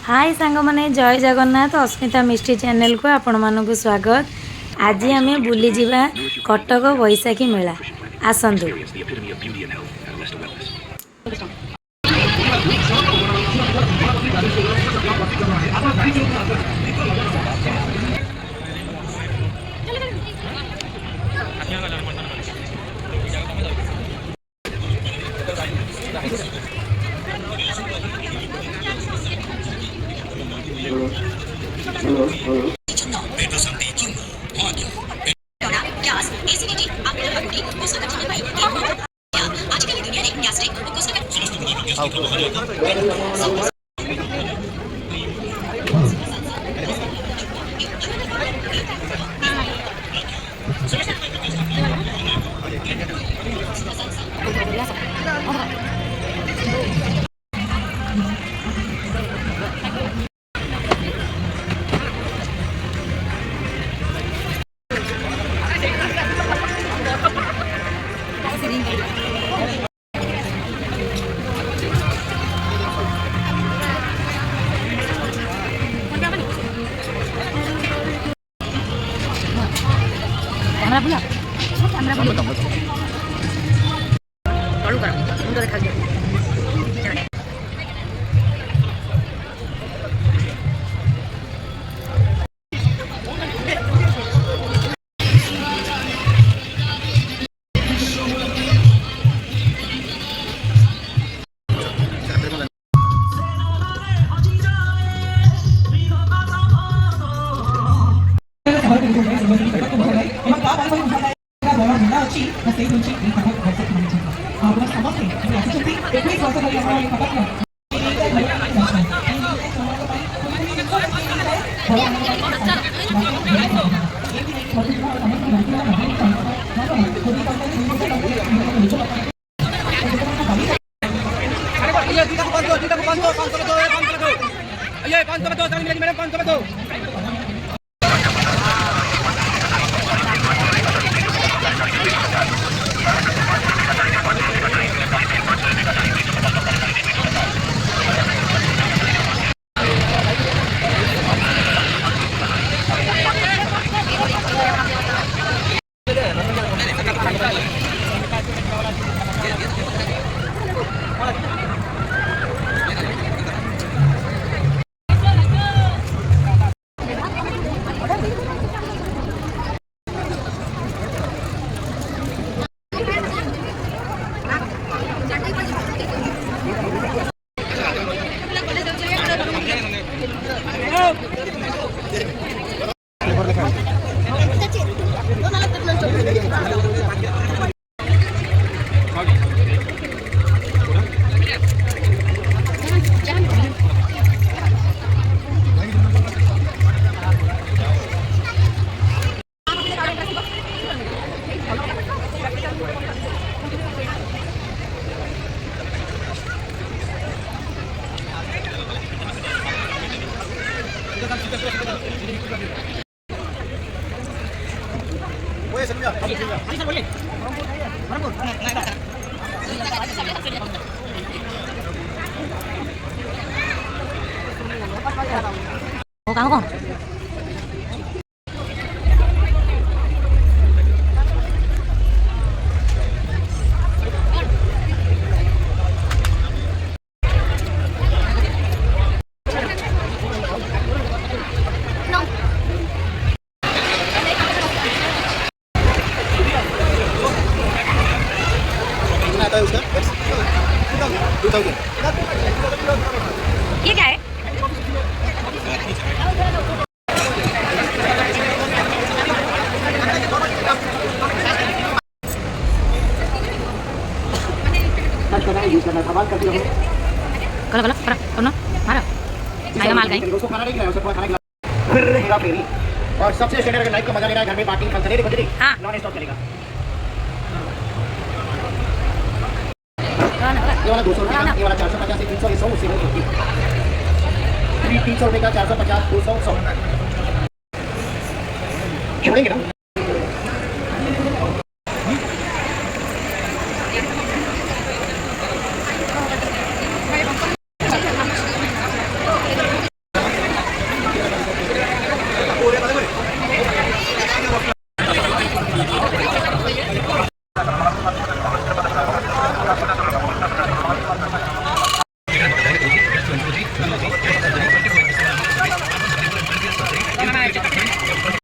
हाय सांग मैंने जय जगन्नाथ अस्मिता मिष्टी चैनल को आपण मानक स्वागत। आज आम बुली जावा कटक बैशाखी मेला आसतु। कैमरा बोला कैमरा बोलो चालू करा मुंडो देखा दे kamu kok ये क्या है? kalau pernah marah आएगा माल कहीं उसको खाना नहीं खिलाया उसको खाना खिला फिर रहेगा फेरी और सबसे स्टैंडर्ड अगर लाइफ का मजा लेना है घर में पार्टी फंक्शन है बजरी हां नॉन स्टॉप चलेगा ये वाला 200 रुपए का ये वाला 450 से 300 ये 100 उससे 300 रुपए का 450 200 100 छोड़ेंगे ना।